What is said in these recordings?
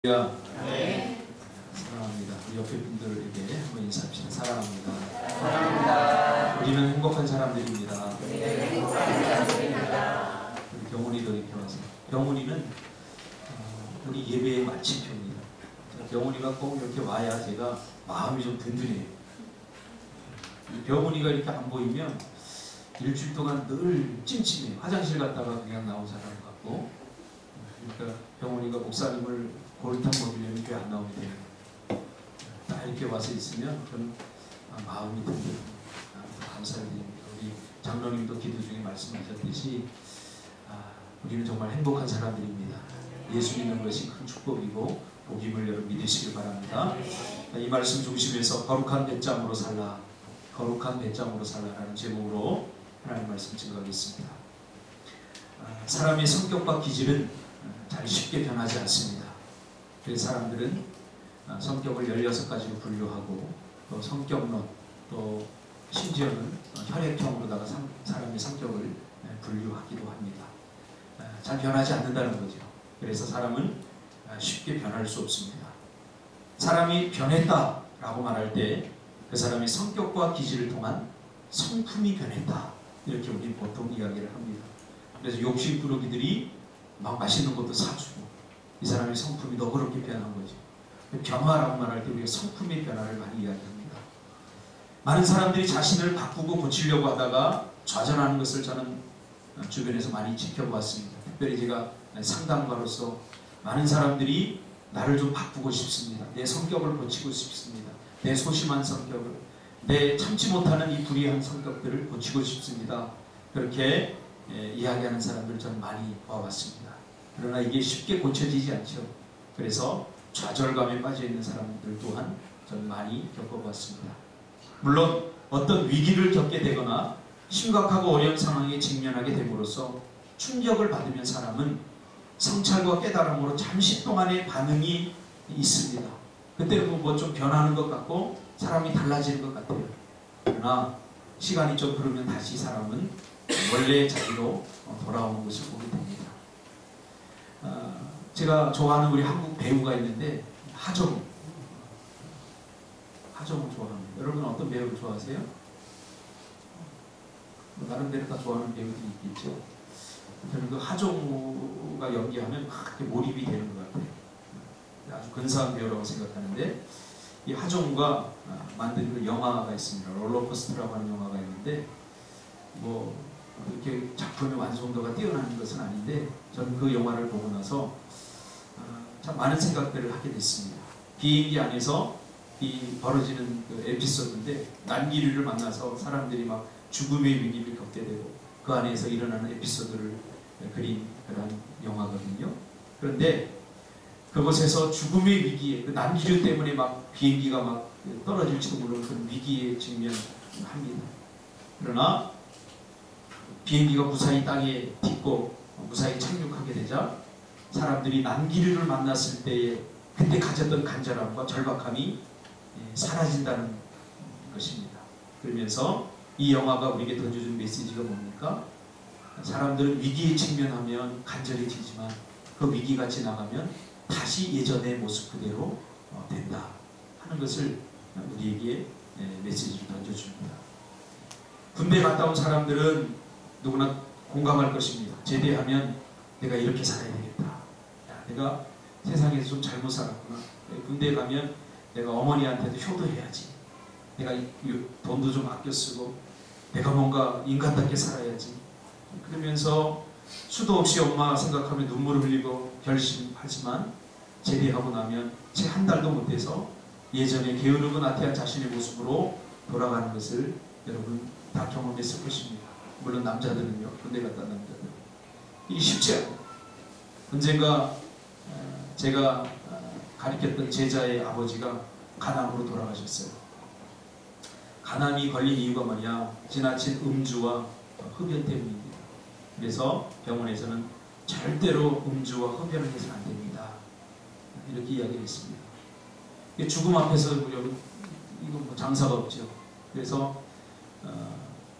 네. 사랑합니다. 우리 옆에 분들에게 한번 인사합시다. 사랑합니다. 사랑합니다. 우리는 행복한 사람들입니다. 우리는 행복한 사람들입니다. 우리 병훈이도 이렇게 와서. 병훈이는 우리 예배의 마침표입니다. 병훈이가 꼭 이렇게 와야 제가 마음이 좀 든든해요. 병훈이가 이렇게 안 보이면 일주일 동안 늘 찜찜해요. 화장실 갔다가 그냥 나온 사람 같고. 그러니까 병훈이가 목사님을 골탕 먹이려면 교회 안 나오게 돼요. 딱 이렇게 와서 있으면 저는 마음이 든든합니다. 감사드립니다. 우리 장로님도 기도 중에 말씀하셨듯이 우리는 정말 행복한 사람들입니다. 예수 믿는 것이 큰 축복이고 복임을 여러분 믿으시길 바랍니다. 이 말씀 중심에서 거룩한 배짱으로 살라, 거룩한 배짱으로 살라라는 제목으로 하나님 말씀 증거하겠습니다. 사람의 성격과 기질은 잘 쉽게 변하지 않습니다. 그래서 사람들은 성격을 16가지로 분류하고 또 성격론, 또 심지어는 혈액형으로다가 사람의 성격을 분류하기도 합니다. 잘 변하지 않는다는 거죠. 그래서 사람은 쉽게 변할 수 없습니다. 사람이 변했다라고 말할 때 그 사람의 성격과 기질을 통한 성품이 변했다, 이렇게 우리 보통 이야기를 합니다. 그래서 욕심 부르기들이 막 맛있는 것도 사주고 이 사람의 성품이 너그럽게 변한 거죠. 변화라고 말할 때 우리가 성품의 변화를 많이 이야기합니다. 많은 사람들이 자신을 바꾸고 고치려고 하다가 좌절하는 것을 저는 주변에서 많이 지켜보았습니다. 특별히 제가 상담가로서 많은 사람들이 나를 좀 바꾸고 싶습니다. 내 성격을 고치고 싶습니다. 내 소심한 성격을, 내 참지 못하는 이 불의한 성격들을 고치고 싶습니다. 그렇게 이야기하는 사람들을 저는 많이 봐왔습니다. 그러나 이게 쉽게 고쳐지지 않죠. 그래서 좌절감에 빠져있는 사람들 또한 저는 많이 겪어봤습니다. 물론 어떤 위기를 겪게 되거나 심각하고 어려운 상황에 직면하게 됨으로써 충격을 받으면 사람은 성찰과 깨달음으로 잠시 동안의 반응이 있습니다. 그때 뭐 좀 변하는 것 같고 사람이 달라지는 것 같아요. 그러나 시간이 좀 흐르면 다시 사람은 원래의 자기로 돌아오는 것을 보게 됩니다. 제가 좋아하는 우리 한국 배우가 있는데 하정우. 하정우 좋아합니다. 여러분 어떤 배우를 좋아하세요? 나름대로 다 좋아하는 배우들이 있겠죠. 저는 그 하정우가 연기하면 그렇게 몰입이 되는 것 같아요. 아주 근사한 배우라고 생각하는데, 이 하정우가 만든 그 영화가 있습니다. 롤러코스터라고 하는 영화가 있는데, 뭐 이렇게 작품의 완성도가 뛰어나는 것은 아닌데 저는 그 영화를 보고 나서 참 많은 생각들을 하게 됐습니다. 비행기 안에서 이 벌어지는 그 에피소드인데, 난기류를 만나서 사람들이 막 죽음의 위기를 겪게 되고 그 안에서 일어나는 에피소드를 그린 그런 영화거든요. 그런데 그곳에서 죽음의 위기에, 그 난기류 때문에 막 비행기가 막 떨어질지도 모르는 그런 위기에 직면합니다. 그러나 비행기가 무사히 땅에 딛고 무사히 착륙하게 되자 사람들이 난기류를 만났을 때에 그때 가졌던 간절함과 절박함이 사라진다는 것입니다. 그러면서 이 영화가 우리에게 던져준 메시지가 뭡니까? 사람들은 위기에 직면하면 간절해지지만 그 위기가 지나가면 다시 예전의 모습 그대로 된다 하는 것을 우리에게 메시지를 던져줍니다. 군대 갔다 온 사람들은 누구나 공감할 것입니다. 제대하면 내가 이렇게 살아야 되겠다. 야, 내가 세상에서 좀 잘못 살았구나. 군대 가면 내가 어머니한테도 효도해야지. 내가 돈도 좀 아껴 쓰고 내가 뭔가 인간답게 살아야지. 그러면서 수도 없이 엄마 생각하면 눈물을 흘리고 결심하지만 제대하고 나면 채 한 달도 못해서 예전에 게으르고 나태한 자신의 모습으로 돌아가는 것을 여러분 다 경험했을 것입니다. 물론 남자들은요, 군대 갔다 온 남자들. 이게 쉽지 않아요. 언젠가 제가 가르쳤던 제자의 아버지가 간암으로 돌아가셨어요. 간암이 걸린 이유가 뭐냐? 지나친 음주와 흡연 때문입니다. 그래서 병원에서는 절대로 음주와 흡연을 해서는 안 됩니다. 이렇게 이야기를 했습니다. 죽음 앞에서 이거 뭐 장사가 없죠. 그래서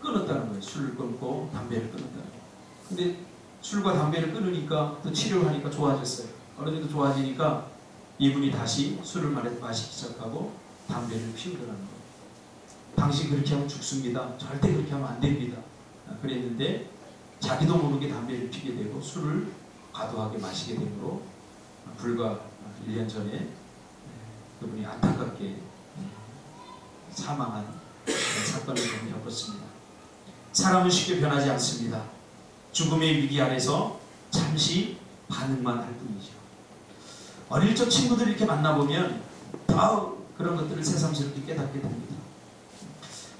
끊었다는 거예요. 술을 끊고 담배를 끊었다는 거예요. 근데 술과 담배를 끊으니까 또 치료를 하니까 좋아졌어요. 어느 정도 좋아지니까 이분이 다시 술을 마시기 시작하고 담배를 피우더라는 거예요. 당신 그렇게 하면 죽습니다. 절대 그렇게 하면 안 됩니다. 그랬는데 자기도 모르게 담배를 피게 되고 술을 과도하게 마시게 되므로 불과 1년 전에 그분이 안타깝게 사망한 사건을 좀 겪었습니다. 사람은 쉽게 변하지 않습니다. 죽음의 위기 아래서 잠시 반응만 할 뿐이죠. 어릴 적 친구들 이렇게 만나보면 다 그런 것들을 새삼스럽게 깨닫게 됩니다.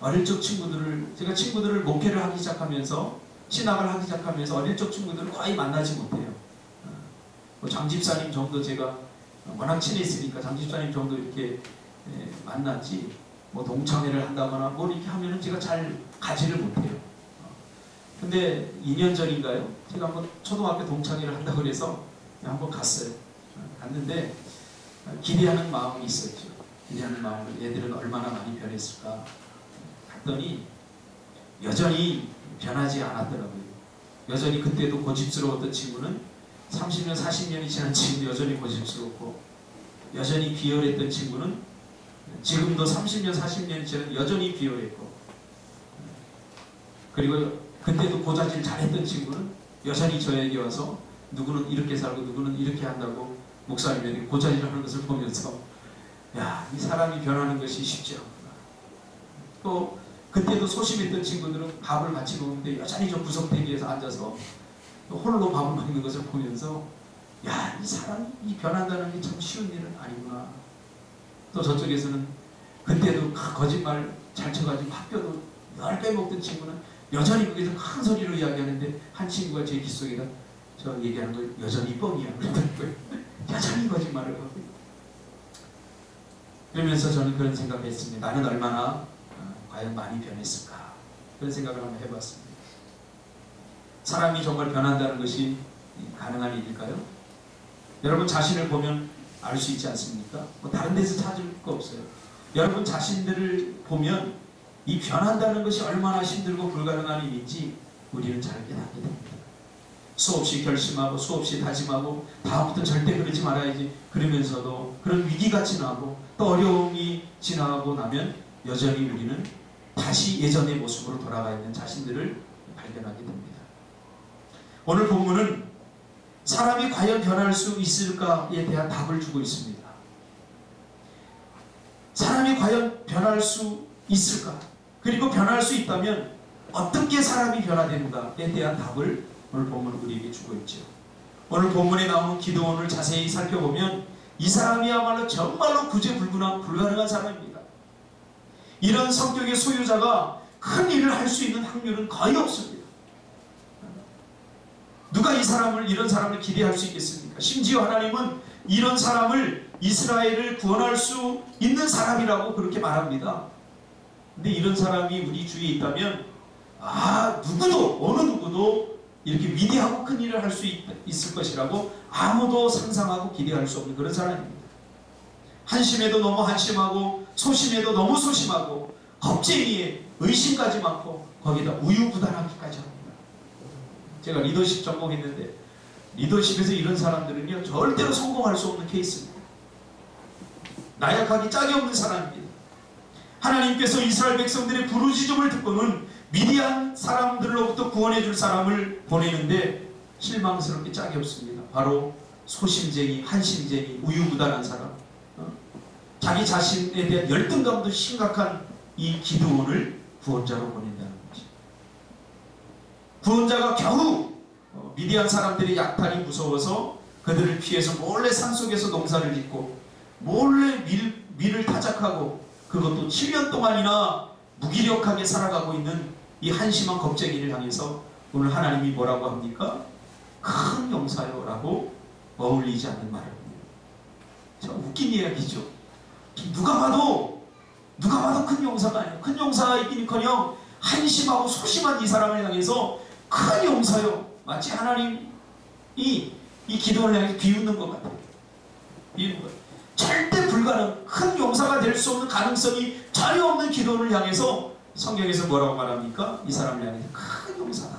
어릴 적 제가 친구들을 목회를 하기 시작하면서, 신학을 하기 시작하면서 어릴 적 친구들을 거의 만나지 못해요. 장 집사님 정도 제가 워낙 친했으니까 장 집사님 정도 이렇게 만났지, 뭐 동창회를 한다거나 뭐 이렇게 하면은 제가 잘 가지를 못해요. 근데 2년 전인가요? 제가 한번 초등학교 동창회를 한다고 그래서 한번 갔어요. 갔는데 기대하는 마음이 있었죠. 기대하는 마음을, 애들은 얼마나 많이 변했을까. 갔더니 여전히 변하지 않았더라고요. 여전히 그때도 고집스러웠던 친구는 30년, 40년이 지난 친구도 여전히 고집스럽고, 여전히 비열했던 친구는 지금도 30년, 40년이 지난 여전히 비열했고, 그리고 그때도 고자질 잘했던 친구는 여전히 저에게 와서 누구는 이렇게 살고 누구는 이렇게 한다고 목사님에게 고자질하는 것을 보면서, 야, 이 사람이 변하는 것이 쉽지 않구나. 또 그때도 소심했던 친구들은 밥을 같이 먹는데 여전히 저 구석대기에서 앉아서 홀로 밥을 먹는 것을 보면서, 야, 이 사람이 변한다는 게 참 쉬운 일은 아니구나. 또 저쪽에서는 그때도 거짓말 잘 쳐가지고 학교도 10개 먹던 친구는 여전히 거기서 큰 소리로 이야기하는데, 한 친구가 제 귓속에다 저 얘기하는 거 여전히 뻥이야 그러더라고요. 여전히 거짓말을 하고. 그러면서 저는 그런 생각을 했습니다. 나는 얼마나 과연 많이 변했을까, 그런 생각을 한번 해봤습니다. 사람이 정말 변한다는 것이 가능한 일일까요? 여러분 자신을 보면 알 수 있지 않습니까? 뭐 다른 데서 찾을 거 없어요. 여러분 자신들을 보면 이 변한다는 것이 얼마나 힘들고 불가능한 일인지 우리는 잘 깨닫게 됩니다. 수없이 결심하고 수없이 다짐하고 다음부터 절대 그러지 말아야지 그러면서도 그런 위기가 지나고 또 어려움이 지나고 나면 여전히 우리는 다시 예전의 모습으로 돌아가 있는 자신들을 발견하게 됩니다. 오늘 본문은 사람이 과연 변할 수 있을까에 대한 답을 주고 있습니다. 사람이 과연 변할 수 있을까? 그리고 변할 수 있다면 어떻게 사람이 변화되는가에 대한 답을 오늘 본문은 우리에게 주고 있죠. 오늘 본문에 나오는 기드온을 자세히 살펴보면 이 사람이야말로 정말로 불가능한 사람입니다. 이런 성격의 소유자가 큰 일을 할 수 있는 확률은 거의 없습니다. 누가 이런 사람을 기대할 수 있겠습니까? 심지어 하나님은 이런 사람을 이스라엘을 구원할 수 있는 사람이라고 그렇게 말합니다. 근데 이런 사람이 우리 주위에 있다면 어느 누구도 이렇게 위대하고 큰 일을 할 수 있을 것이라고 아무도 상상하고 기대할 수 없는 그런 사람입니다. 한심해도 너무 한심하고 소심해도 너무 소심하고 겁쟁이에 의심까지 많고 거기다 우유부단하기까지 합니다. 제가 리더십 전공했는데 리더십에서 이런 사람들은요 절대로 성공할 수 없는 케이스입니다. 나약하기 짝이 없는 사람입니다. 하나님께서 이스라엘 백성들의 부르짖음을 듣고는 미디안 사람들로부터 구원해 줄 사람을 보내는데 실망스럽게 짝이 없습니다. 바로 소심쟁이, 한심쟁이, 우유부단한 사람, 자기 자신에 대한 열등감도 심각한 이 기드온을 구원자로 보낸다는 거죠. 구원자가 겨우 미디안 사람들의 약탈이 무서워서 그들을 피해서 몰래 산속에서 농사를 짓고 몰래 밀을 타작하고 그것도 7년 동안이나 무기력하게 살아가고 있는 이 한심한 겁쟁이를 향해서 오늘 하나님이 뭐라고 합니까? 큰 용사요 라고 어울리지 않는 말을 합니다. 참 웃긴 이야기죠. 누가 봐도 큰 용사가 아니에요. 큰 용사이기는커녕 한심하고 소심한 이 사람을 향해서 큰 용사요. 마치 하나님이 이 기도를 향해 비웃는 것 같아요. 비웃는 것. 절대 불가능, 큰 용사가 될 수 없는 가능성이 전혀 없는 기도를 향해서 성경에서 뭐라고 말합니까? 이 사람을 향해서 큰 용사다.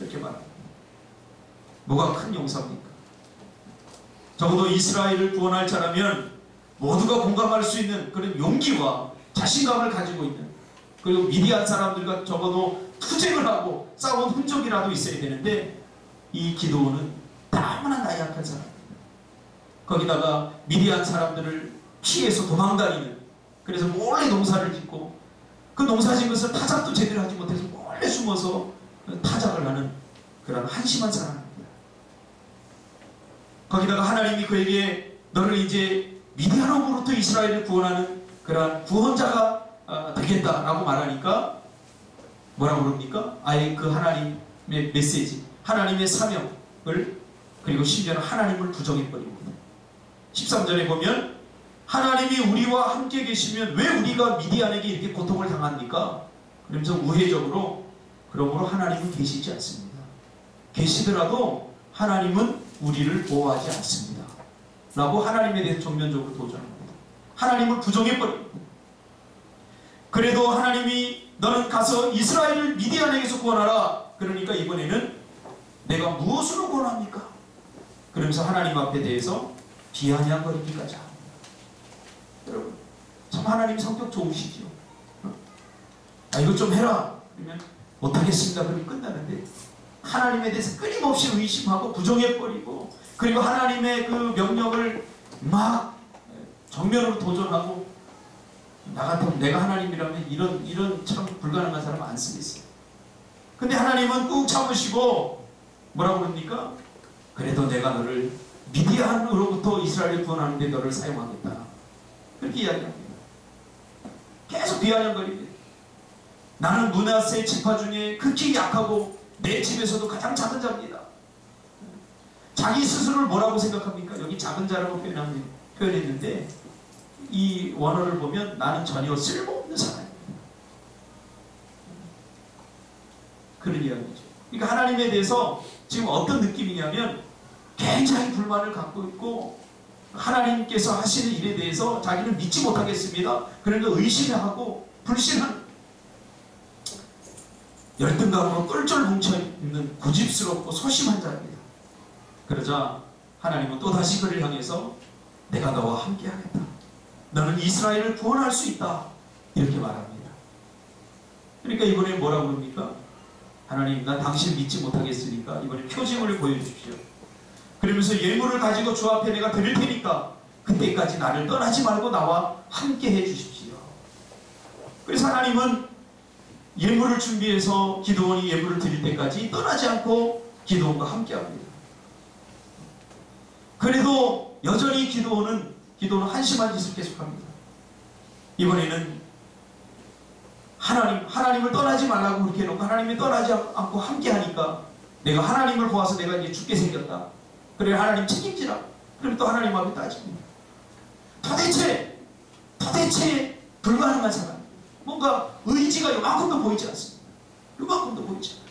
이렇게 말합니다. 뭐가 큰 용사입니까? 적어도 이스라엘을 구원할 자라면 모두가 공감할 수 있는 그런 용기와 자신감을 가지고 있는, 그리고 미디안 사람들과 적어도 투쟁을 하고 싸운 흔적이라도 있어야 되는데, 이 기드온은 너무나 나약한 사람입니다. 거기다가 미디안 사람들을 피해서 도망다니는, 그래서 몰래 농사를 짓고 그 농사 짓는 것을 타작도 제대로 하지 못해서 몰래 숨어서 타작을 하는 그런 한심한 사람입니다. 거기다가 하나님이 그에게 너를 이제 미디안으로부터 이스라엘을 구원하는 그러한 구원자가 되겠다라고 말하니까 뭐라고 그럽니까? 아예 그 하나님의 메시지, 하나님의 사명을, 그리고 심지어는 하나님을 부정해버립니다. 13절에 보면 하나님이 우리와 함께 계시면 왜 우리가 미디안에게 이렇게 고통을 당합니까? 그러면서 우회적으로 그러므로 하나님은 계시지 않습니다. 계시더라도 하나님은 우리를 보호하지 않습니다. 라고 하나님에 대해서 정면적으로 도전합니다. 하나님을 부정해버립니다. 그래도 하나님이 너는 가서 이스라엘을 미디안에게서 구원하라. 그러니까 이번에는 내가 무엇으로 구원합니까? 그러면서 하나님 앞에 대해서 비아냥거리기까지 합니다. 여러분, 참 하나님 성격 좋으시죠? 이것 좀 해라. 그러면 못하겠습니다. 그러면 끝나는데, 하나님에 대해서 끊임없이 의심하고 부정해버리고, 그리고 하나님의 그 명령을 막 정면으로 도전하고, 나 같으면 내가 하나님이라면 이런 참 불가능한 사람 안 쓰겠어요. 근데 하나님은 꾹 참으시고 뭐라고 그럽니까? 그래도 내가 너를 미디안으로부터 이스라엘을 구원하는데 너를 사용하겠다. 그렇게 이야기합니다. 계속 비아냥거립니다. 나는 므낫세 지파 중에 극히 약하고 내 집에서도 가장 작은 자입니다. 자기 스스로를 뭐라고 생각합니까? 여기 작은 자라고 표현했는데 이 원어를 보면 나는 전혀 쓸모없는 사람입니다. 그런 이야기죠. 그러니까 하나님에 대해서 지금 어떤 느낌이냐면 굉장히 불만을 갖고 있고, 하나님께서 하시는 일에 대해서 자기는 믿지 못하겠습니다. 그러니까 의심하고 불신하는, 열등감으로 똘똘 뭉쳐있는 고집스럽고 소심한 자입니다. 그러자 하나님은 또다시 그를 향해서 내가 너와 함께하겠다. 너는 이스라엘을 구원할 수 있다. 이렇게 말합니다. 그러니까 이번에 뭐라고 그럽니까? 하나님, 난 당신 믿지 못하겠으니까 이번에 표징을 보여주십시오. 그러면서 예물을 가지고 주 앞에 내가 드릴 테니까 그때까지 나를 떠나지 말고 나와 함께 해주십시오. 그래서 하나님은 예물을 준비해서 기드온이 예물을 드릴 때까지 떠나지 않고 기드온과 함께합니다. 그래도 여전히 기드온은 한심한 짓을 계속합니다. 이번에는 하나님을 떠나지 말라고 그렇게 해놓고 하나님이 떠나지 않고 함께하니까 내가 하나님을 보아서 내가 이제 죽게 생겼다. 그래, 하나님 책임지라. 그럼 또 하나님 앞에 따집니다. 도대체 불가능한 사람, 뭔가 의지가 요만큼도 보이지 않습니다. 요만큼도 보이지 않아요.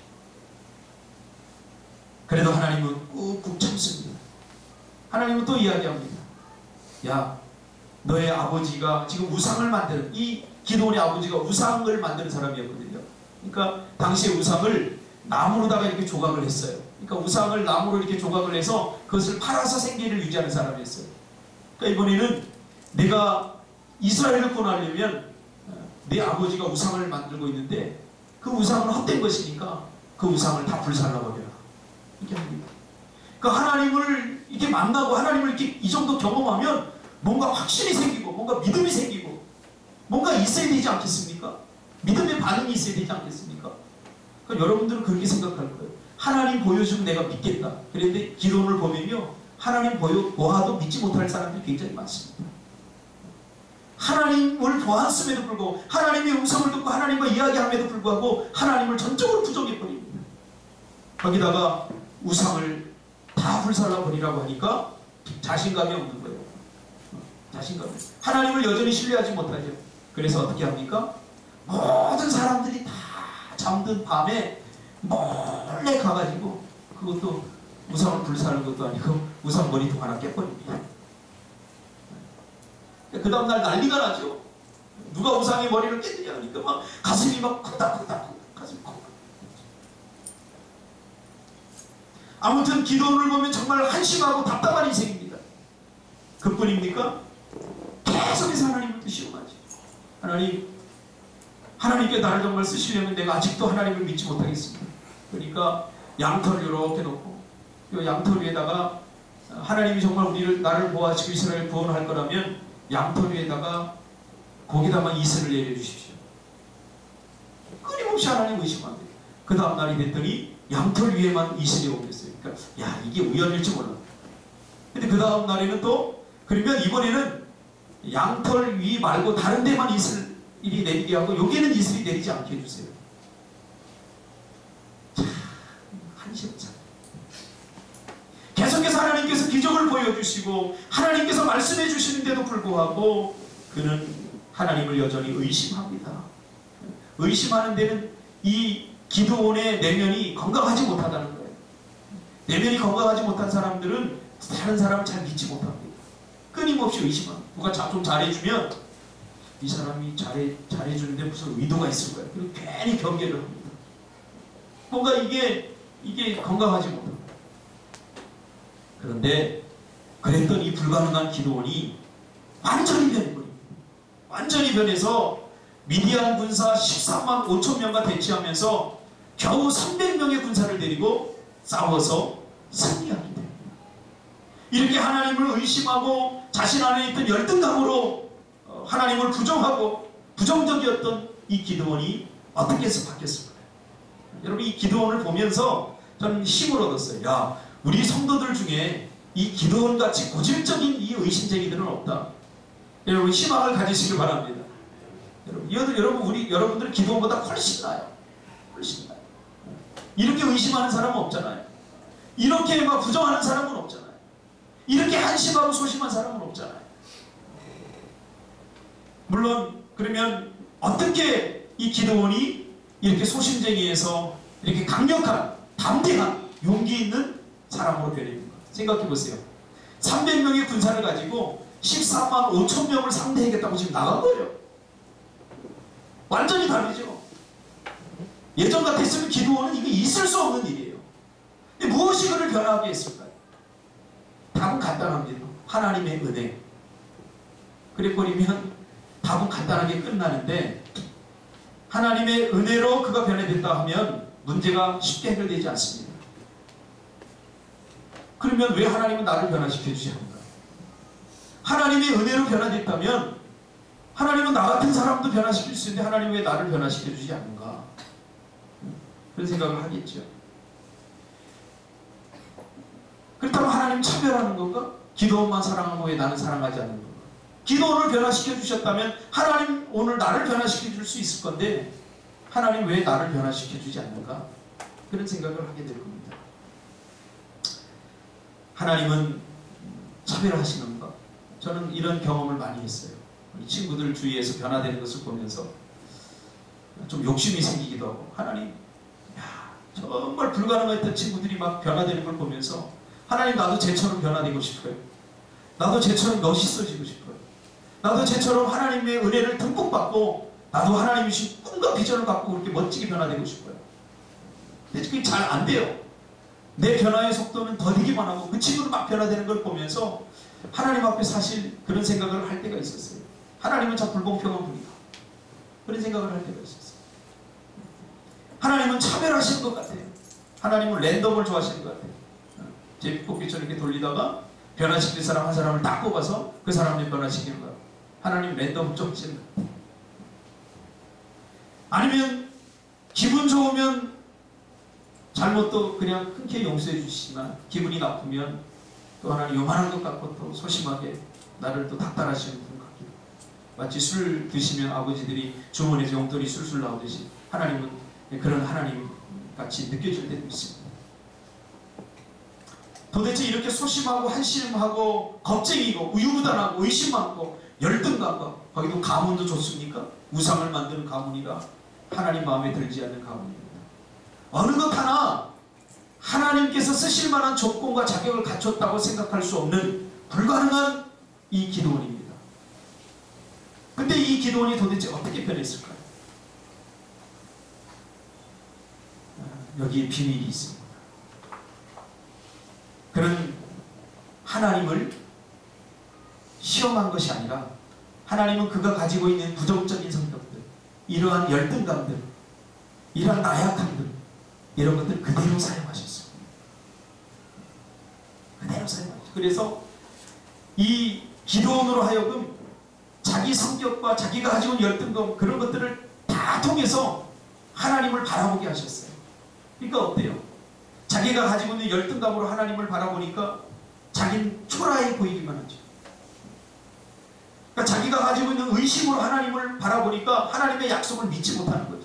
그래도 하나님은 꾹꾹 참습니다. 하나님은 또 이야기합니다. 야, 너의 아버지가 지금 우상을 만드는, 이 기드온의 아버지가 우상을 만드는 사람이었거든요. 그러니까 당시에 우상을 나무로다가 이렇게 조각을 했어요. 그러니까 우상을 나무로 이렇게 조각을 해서 그것을 팔아서 생계를 유지하는 사람이었어요. 그러니까 이번에는 내가 이스라엘을 구원하려면 내 아버지가 우상을 만들고 있는데 그 우상은 헛된 것이니까 그 우상을 다 불살라버려라. 이렇게 합니다. 그러니까 하나님을 이렇게 만나고 하나님을 이렇게 이 정도 경험하면 뭔가 확신이 생기고 뭔가 믿음이 생기고 뭔가 있어야 되지 않겠습니까? 믿음의 반응이 있어야 되지 않겠습니까? 그러니까 여러분들은 그렇게 생각할 거예요. 하나님 보여주면 내가 믿겠다. 그런데 기도를 보면요, 하나님 보아도 믿지 못할 사람들이 굉장히 많습니다. 하나님을 보았음에도 불구하고 하나님의 음성을 듣고 하나님과 이야기함에도 불구하고 하나님을 전적으로 부정해버립니다. 거기다가 우상을 다 불살라버리라고 하니까 자신감이 없는 거예요. 자신감. 하나님을 여전히 신뢰하지 못하죠. 그래서 어떻게 합니까? 모든 사람들이 다 잠든 밤에 몰래 가가지고, 그것도 우상을 불사는 것도 아니고 우상 머리통 하나 깨버립니다. 그 다음날 난리가 나죠. 누가 우상의 머리를 깼느냐 하니까 막 가슴이 막 콩닥콩닥 가슴이 콩닥. 아무튼 기도를 보면 정말 한심하고 답답한 인생입니다. 그뿐입니까? 계속해서 하나님을 또 시험하지. 하나님께 나를 정말 쓰시려면 내가 아직도 하나님을 믿지 못하겠습니다. 그러니까 양털을 이렇게 놓고 이 양털 위에다가 하나님이 정말 나를 보호하시고 이스라엘 구원할 거라면 양털 위에다가 거기다만 이슬을 내려주십시오. 끊임없이 하나님 의심합니다. 그 다음 날이 됐더니 양털 위에만 이슬이 오겠어요. 그러니까 야, 이게 우연일지 몰라. 근데 그 다음 날에는 또 그러면 이번에는 양털 위 말고 다른 데만 이슬이 내리게 하고 여기는 이슬이 내리지 않게 해주세요. 참 한심참. 계속해서 하나님께서 기적을 보여주시고 하나님께서 말씀해 주시는데도 불구하고 그는 하나님을 여전히 의심합니다. 의심하는 데는 이 기드온의 내면이 건강하지 못하다는 거예요. 내면이 건강하지 못한 사람들은 다른 사람을 잘 믿지 못합니다. 끊임없이 의심합니다. 누가 좀 잘해주면 이 사람이 잘해주는데 무슨 의도가 있을 거예요. 그리고 괜히 경계를 합니다. 뭔가 이게 건강하지 못합니다. 그런데 그랬던 이 불가능한 기드온이 완전히 변해버립니다. 완전히 변해서 미디안 군사 13만 5천 명과 대치하면서 겨우 300명의 군사를 데리고 싸워서 승리하게 됩니다. 이렇게 하나님을 의심하고 자신 안에 있던 열등감으로 하나님을 부정하고 부정적이었던 이 기드온이 어떻게 해서 바뀌었을까요? 여러분, 이 기드온을 보면서 저는 힘을 얻었어요. 야, 우리 성도들 중에 이 기드온같이 고질적인 이 의심쟁이들은 없다. 여러분, 희망을 가지시길 바랍니다. 여러분들은 기드온보다 훨씬 나아요. 훨씬 나아요. 이렇게 의심하는 사람은 없잖아요. 이렇게 막 부정하는 사람은 없잖아요. 이렇게 한심하고 소심한 사람은 없잖아요. 물론 그러면 어떻게 이 기드온이 이렇게 소심쟁이에서 이렇게 강력한, 담대한, 용기 있는 사람으로 변했는가? 생각해 보세요. 300명의 군사를 가지고 14만 5천 명을 상대하겠다고 지금 나간 거예요. 완전히 다르죠. 예전 같았으면 기드온은 이게 있을 수 없는 일이에요. 근데 무엇이 그를 변하게 했을까요? 답은 간단합니다. 하나님의 은혜. 그래버리면 답은 간단하게 끝나는데 하나님의 은혜로 그가 변해됐다 하면 문제가 쉽게 해결되지 않습니다. 그러면 왜 하나님은 나를 변화시켜주지 않는가? 하나님의 은혜로 변화됐다면 하나님은 나 같은 사람도 변화시킬 수 있는데 하나님 왜 나를 변화시켜주지 않는가? 그런 생각을 하겠죠. 그렇다면 하나님 차별하는 건가? 기드온만 사랑하고 왜 나는 사랑하지 않는 건가? 기드온을 변화시켜 주셨다면 하나님 오늘 나를 변화시켜 줄 수 있을 건데 하나님 왜 나를 변화시켜 주지 않는가? 그런 생각을 하게 될 겁니다. 하나님은 차별하시는가? 저는 이런 경험을 많이 했어요. 우리 친구들 주위에서 변화되는 것을 보면서 좀 욕심이 생기기도 하고 하나님, 야, 정말 불가능했던 친구들이 막 변화되는 걸 보면서 하나님, 나도 쟤처럼 변화되고 싶어요. 나도 쟤처럼 멋있어지고 싶어요. 나도 쟤처럼 하나님의 은혜를 듬뿍 받고 나도 하나님이 주신 꿈과 비전을 갖고 그렇게 멋지게 변화되고 싶어요. 근데 그게 잘 안 돼요. 내 변화의 속도는 더디기만 하고 그 친구도 막 변화되는 걸 보면서 하나님 앞에 사실 그런 생각을 할 때가 있었어요. 하나님은 참 불공평한 분이다. 그런 생각을 할 때가 있었어요. 하나님은 차별하시는 것 같아요. 하나님은 랜덤을 좋아하시는 것 같아요. 제비뽑기처럼 이렇게 돌리다가 변화시킬 사람 한 사람을 딱 뽑아서 그 사람을 변화시키는 거야. 하나님 랜덤 좀 하시는 것 같아요. 아니면 기분 좋으면 잘못도 그냥 흔쾌히 용서해 주시지만 기분이 나쁘면 또 하나님 요만한 것 같고 또 소심하게 나를 또 닥달하시는 분 같기도. 마치 술 드시면 아버지들이 주머니에서 용돈이 술술 나오듯이 하나님은 그런 하나님 같이 느껴질 때도 있습니다. 도대체 이렇게 소심하고 한심하고 겁쟁이고 우유부단하고 의심 많고 열등감과 거기도 가문도 좋습니까? 우상을 만드는 가문이라 하나님 마음에 들지 않는 가문입니다. 어느 것 하나 하나님께서 쓰실 만한 조건과 자격을 갖췄다고 생각할 수 없는 불가능한 이 기드온입니다. 근데 이 기드온이 도대체 어떻게 변했을까요? 여기에 비밀이 있습니다. 그는 하나님을 시험한 것이 아니라 하나님은 그가 가지고 있는 부정적인 성격들, 이러한 열등감들, 이러한 나약함들, 이런 것들 그대로 사용하셨어요. 그대로 사용하셨어요. 그래서 이 기도원으로 하여금 자기 성격과 자기가 가지고 있는 열등감, 그런 것들을 다 통해서 하나님을 바라보게 하셨어요. 그러니까 어때요? 자기가 가지고 있는 열등감으로 하나님을 바라보니까 자기는 초라해 보이기만 하죠. 그러니까 자기가 가지고 있는 의심으로 하나님을 바라보니까 하나님의 약속을 믿지 못하는 거죠.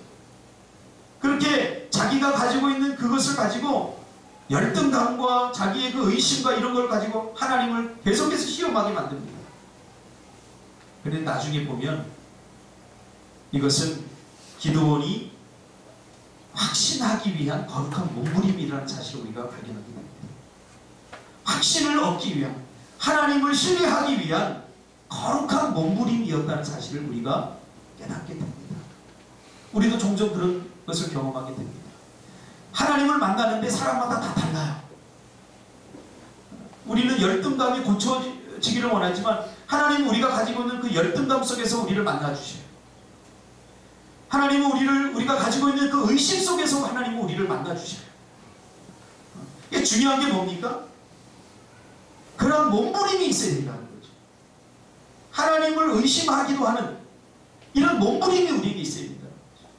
그렇게 자기가 가지고 있는 그것을 가지고 열등감과 자기의 그 의심과 이런 걸 가지고 하나님을 계속해서 시험하게 만듭니다. 그런데 나중에 보면 이것은 기드온이 확신하기 위한 거룩한 몸부림이라는 사실을 우리가 발견하게 됩니다. 확신을 얻기 위한, 하나님을 신뢰하기 위한 거룩한 몸부림이었다는 사실을 우리가 깨닫게 됩니다. 우리도 종종 그런 것을 경험하게 됩니다. 하나님을 만나는데 사람마다 다 달라요. 우리는 열등감이 고쳐지기를 원하지만 하나님은 우리가 가지고 있는 그 열등감 속에서 우리를 만나주셔요. 하나님은 우리가 가지고 있는 그 의심 속에서 하나님은 우리를 만나주셔요. 이게 중요한 게 뭡니까? 그런 몸부림이 있어야 된다는 거죠. 하나님을 의심하기도 하는 이런 몸부림이 우리에게 있어야 된다는 거죠.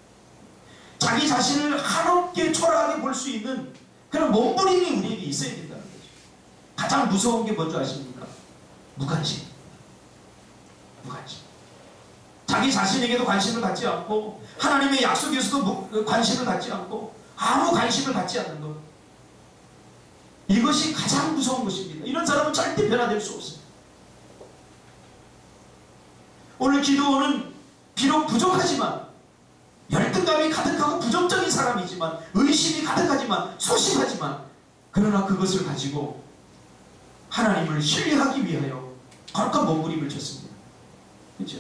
자기 자신을 한없게 초라하게 볼 수 있는 그런 몸부림이 우리에게 있어야 된다는 거죠. 가장 무서운 게 뭔지 아십니까? 무관심. 무관심. 자기 자신에게도 관심을 갖지 않고 하나님의 약속에서도 관심을 갖지 않고 아무 관심을 갖지 않는 것. 이것이 가장 무서운 것입니다. 이런 사람은 절대 변화될 수 없습니다. 오늘 기드온은 비록 부족하지만 열등감이 가득하고 부정적인 사람이지만 의심이 가득하지만 소심하지만 그러나 그것을 가지고 하나님을 신뢰하기 위하여 거룩한 몸부림을 쳤습니다. 그렇죠?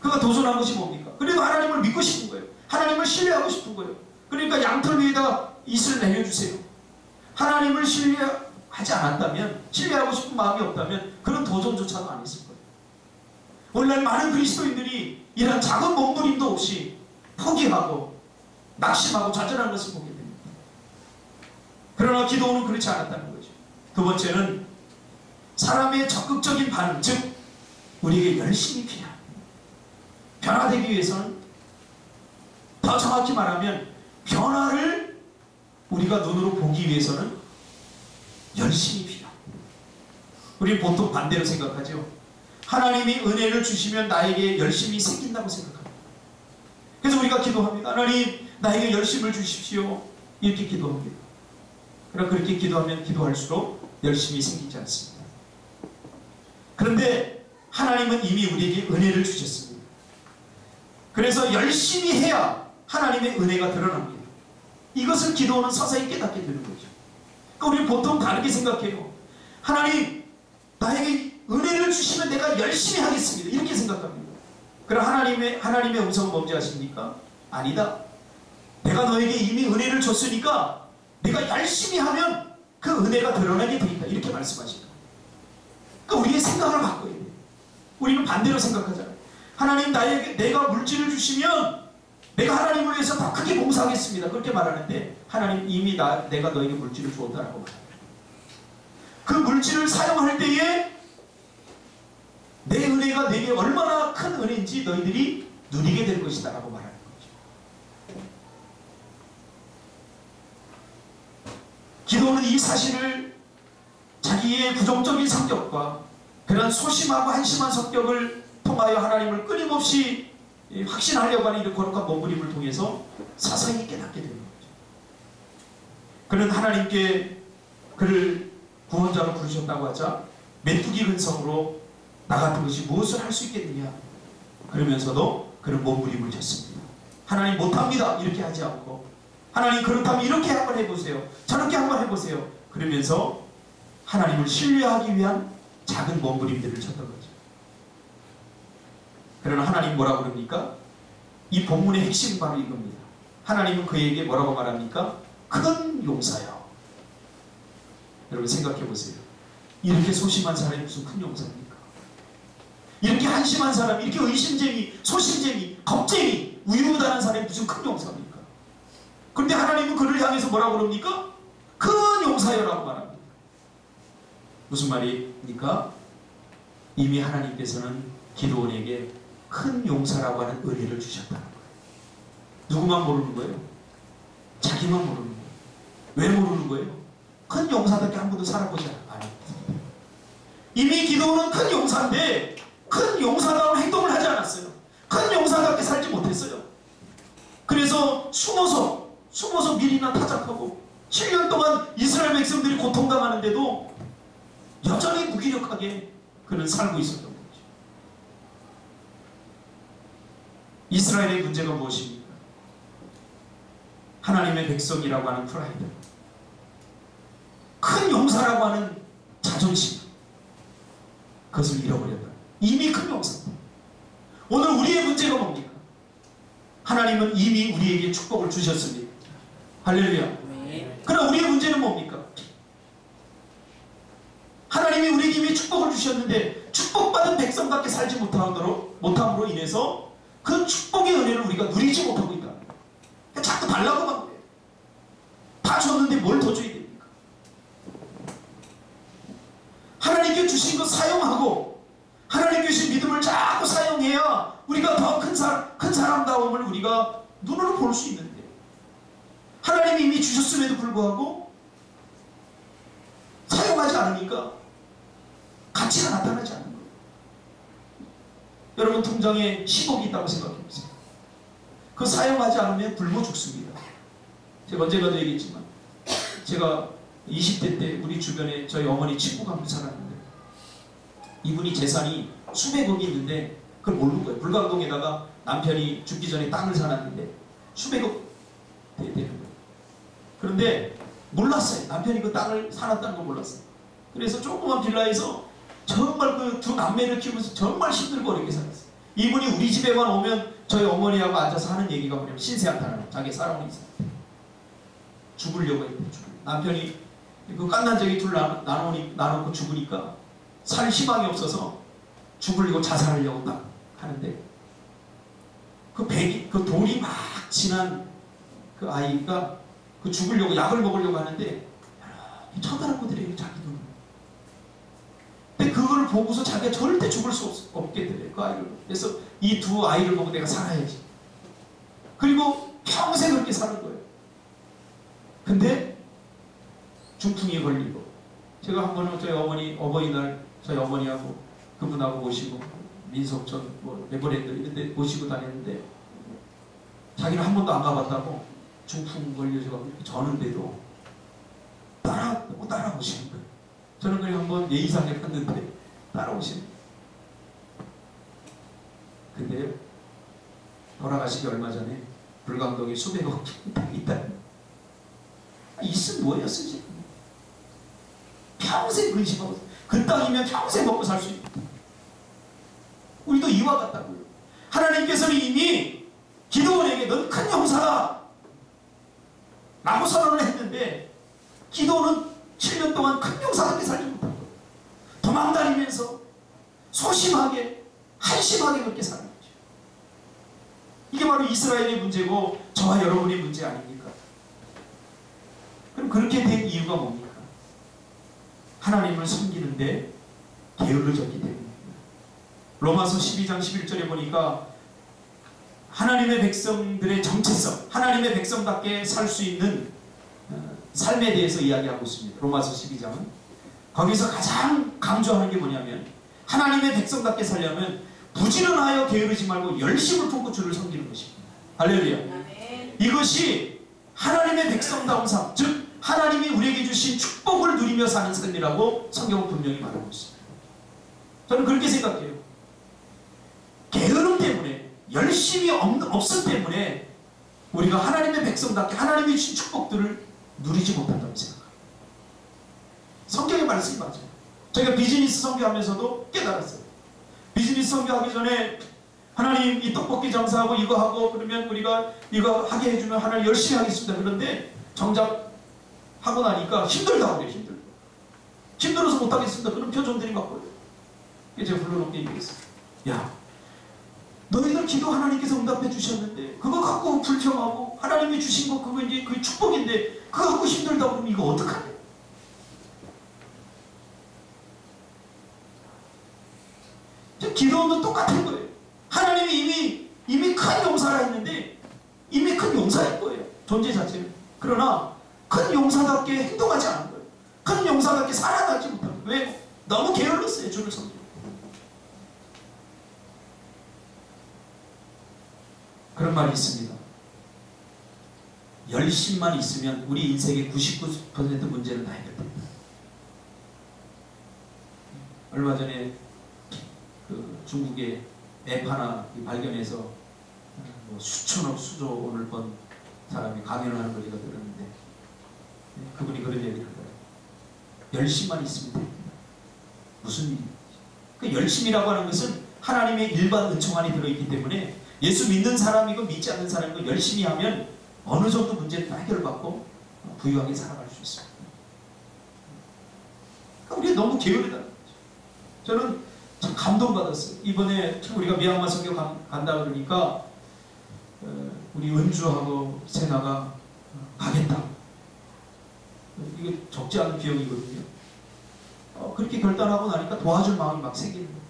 그가 도전한 것이 뭡니까? 그래도 하나님을 믿고 싶은 거예요. 하나님을 신뢰하고 싶은 거예요. 그러니까 양털 위에다 이슬을 내려주세요. 하나님을 신뢰하지 않았다면, 신뢰하고 싶은 마음이 없다면 그런 도전조차도 안 했을 거예요. 오늘날 많은 그리스도인들이 이런 작은 몸부림도 없이 포기하고 낙심하고 좌절한 것을 보게 됩니다. 그러나 기도는 그렇지 않았다는 거죠. 두 번째는 사람의 적극적인 반응, 즉 우리에게 열심이 필요합니다. 변화되기 위해서는, 더 정확히 말하면 변화를 우리가 눈으로 보기 위해서는 열심이 필요합니다. 우리는 보통 반대로 생각하죠. 하나님이 은혜를 주시면 나에게 열심이 생긴다고 생각합니다. 그래서 우리가 기도합니다. 하나님 나에게 열심을 주십시오. 이렇게 기도합니다. 그러나 그렇게 기도하면 기도할수록 열심이 생기지 않습니다. 그런데 하나님은 이미 우리에게 은혜를 주셨습니다. 그래서 열심히 해야 하나님의 은혜가 드러납니다. 이것을 기도는 서서히 깨닫게 되는 거죠. 그러니까 우리는 보통 다르게 생각해요. 하나님 나에게 은혜를 주시면 내가 열심히 하겠습니다. 이렇게 생각합니다. 그럼 하나님의 음성은 뭔지 아십니까? 아니다. 내가 너에게 이미 은혜를 줬으니까 내가 열심히 하면 그 은혜가 드러나게 되니까 이렇게 말씀하십니다. 그러니까 우리의 생각을 바꿔야 돼요. 우리는 반대로 생각하잖아요. 하나님 내가 물질을 주시면 내가 하나님을 위해서 더 크게 봉사하겠습니다. 그렇게 말하는데 하나님 이미 내가 너에게 물질을 주었다라고 말합니다. 그 물질을 사용할 때에 내 은혜가 내게 얼마나 큰 은혜인지 너희들이 누리게 될 것이다 라고 말하는 거죠. 기도는 이 사실을 자기의 부정적인 성격과 그런 소심하고 한심한 성격을 통하여 하나님을 끊임없이 확신하려고 하는 이 거룩한 몸부림을 통해서 서서히 깨닫게 되는 거죠. 그는 하나님께 그를 구원자로 부르셨다고 하자 메뚜기 근성으로 나 같은 것이 무엇을 할 수 있겠느냐 그러면서도 그런 몸부림을 쳤습니다. 하나님 못합니다 이렇게 하지 않고 하나님 그렇다면 이렇게 한번 해보세요. 저렇게 한번 해보세요. 그러면서 하나님을 신뢰하기 위한 작은 몸부림들을 쳤던 거죠. 그러나 하나님 뭐라고 그럽니까? 이 본문의 핵심은 바로 이겁니다. 하나님은 그에게 뭐라고 말합니까? 큰 용사여. 여러분 생각해 보세요. 이렇게 소심한 사람이 무슨 큰 용사입니까? 이렇게 한심한 사람, 이렇게 의심쟁이, 소심쟁이, 겁쟁이, 우유부단한 사람이 무슨 큰 용사입니까? 그런데 하나님은 그를 향해서 뭐라고 그럽니까? 큰 용사여라고 말합니다. 무슨 말입니까? 이미 하나님께서는 기드온에게 큰 용사라고 하는 은혜를 주셨다는 거예요. 누구만 모르는 거예요? 자기만 모르는 거예요. 왜 모르는 거예요? 큰 용사답게 한 번도 살아보지 않았습니다. 이미 기드온은 큰 용사인데 큰 용사다운 행동을 하지 않았어요. 큰 용사답게 살지 못했어요. 그래서 숨어서 미리나 타작하고 7년 동안 이스라엘 백성들이 고통당하는데도 여전히 무기력하게 그는 살고 있었던 거죠. 이스라엘의 문제가 무엇입니까? 하나님의 백성이라고 하는 프라이드, 큰 용사라고 하는 자존심, 그것을 잃어버렸다. 이미 큰 용사입니다. 오늘 우리의 문제가 뭡니까? 하나님은 이미 우리에게 축복을 주셨습니다. 할렐루야. 그러나 우리의 문제는 뭡니까? 하나님이 우리에게 이미 축복을 주셨는데 축복받은 백성답게 살지 못함으로 인해서 그 축복의 은혜를 우리가 누리지 못하고 있다. 자꾸 달라고 만 거예요. 다 줬는데 뭘 더 줘야 됩니까? 하나님께 주신 것 사용하고 하나님께 주신 믿음을 자꾸 사용해야 우리가 더 큰 사람다움을 우리가 눈으로 볼 수 있는데, 하나님이 이미 주셨음에도 불구하고 사용하지 않으니까 가치가 나타나지 않는 거예요. 여러분 통장에 10억이 있다고 생각해보세요. 그거 사용하지 않으면 굶어 죽습니다. 제가 언젠가도 얘기했지만, 제가 20대 때 우리 주변에 저희 어머니 친구가 한 분 살았는데, 이분이 재산이 수백억이 있는데 그걸 모르는 거예요. 불광동에다가 남편이 죽기 전에 땅을 사놨는데 수백억 되는 거예요. 그런데 몰랐어요. 남편이 그 땅을 사놨다는 걸 몰랐어요. 그래서 조그만 빌라에서 정말 그 두 남매를 키우면서 정말 힘들고 어렵게 살았어요. 이분이 우리 집에만 오면 저희 어머니하고 앉아서 하는 얘기가 뭐냐면 신세한탄하는, 자기 사랑을 있어요. 죽으려고 했대. 남편이 그 깐난쟁이 둘 나눠놓고 죽으니까 살 희망이 없어서 죽으려고 자살하려고 딱 하는데, 그 돌이 막 지난 그 아이가 그 죽으려고 약을 먹으려고 하는데 쳐다보더래요, 자기 눈을. 근데 그걸 보고서 자기가 절대 죽을 수 없겠더래요, 그 아이를. 그래서 이 두 아이를 보고 내가 살아야지. 그리고 평생 그렇게 사는 거예요. 근데 중풍이 걸리고, 제가 한 번은 저희 어머니 어버이날 저희 어머니하고 그분하고 모시고 민속촌 에버랜드 이런 데 모시고 다녔는데, 자기는 한 번도 안 가봤다고 중풍 걸려서 이렇게 저는데도 따라오시는 거예요. 저는 그냥 한번 예의상에 갔는데 따라오시는 거예요. 근데 돌아가시기 얼마 전에 불광동에 수백억 땅이 있다. 있으면 뭐예요, 쓰지? 평생 근심하고, 그 땅이면 평생 먹고 살 수 있다. 우리도 이와 같다고요. 하나님께서는 이미 기드온에게 넌 큰 용사다 라고 선언을 했는데, 기드온은 7년 동안 큰 용사답게 살지 못한 거예요. 도망다니면서 소심하게 한심하게 그렇게 사는 거죠. 이게 바로 이스라엘의 문제고 저와 여러분의 문제 아닙니까? 그럼 그렇게 된 이유가 뭡니까? 하나님을 섬기는데 게을러졌기 때문입니다. 로마서 12장 11절에 보니까 하나님의 백성들의 정체성, 하나님의 백성답게 살 수 있는 삶에 대해서 이야기하고 있습니다. 로마서 12장은 거기서 가장 강조하는 게 뭐냐면, 하나님의 백성답게 살려면 부지런하여 게으르지 말고 열심을 품고 주를 섬기는 것입니다. 할렐루야. 이것이 하나님의 백성다운 삶, 즉 하나님이 우리에게 주신 축복을 누리며 사는 삶이라고 성경은 분명히 말하고 있습니다. 저는 그렇게 생각해요. 게으름 때문에, 열심이 없음 때문에 우리가 하나님의 백성답게 하나님이 주신 축복들을 누리지 못한다고 생각합니다. 성경의 말씀이 맞아요. 저희가 비즈니스 선교하면서도 깨달았어요. 비즈니스 선교하기 전에 하나님 이 떡볶이 장사하고 이거 하고 그러면 우리가 이거 하게 해주면 하나님 열심히 하겠습니다. 그런데 정작 하고 나니까 힘들다고 그래요. 힘들어서 못하겠습니다. 그런 표정들이 막 보여요. 제가 불러놓게 얘기했어요. 야, 너희들 기도 하나님께서 응답해 주셨는데 그거 갖고 불평하고 하나님이 주신 거 그거 이제 그 축복인데 그거 갖고 힘들다 그러면 이거 어떡하냐? 기도도 똑같은 거예요. 하나님이 이미 큰 용사라 했는데 이미 큰 용사일 거예요. 존재 자체는. 그러나 큰 용사답게 행동하지 않은 거예요. 큰 용사답게 살아가지 못하는 거예요. 왜? 너무 게을렀어요. 주를 섬기고. 그런 말이 있습니다. 열심만 있으면 우리 인생의 99% 문제는 다 해결됩니다. 얼마 전에 그 중국의 앱 하나 발견해서 뭐 수천억 수조 원을 번 사람이 강연을 하는 걸 제가 들었는데 그분이 그런 얘기를 하더라고요. 열심만 있으면 됩니다. 무슨 일이지? 그 열심이라고 하는 것은 하나님의 일반 은총 안에 들어있기 때문에 예수 믿는 사람이고 믿지 않는 사람이고 열심히 하면 어느 정도 문제는 다 해결을 받고 부유하게 살아갈 수 있습니다. 그러니까 우리가 너무 게으르다는 거죠. 저는 참 감동받았어요. 이번에 우리가 미얀마 선교 간다 그러니까 우리 은주하고 세나가 가겠다. 이게 적지 않은 비용이거든요. 그렇게 결단하고 나니까 도와줄 마음이 막 생기는 거예요.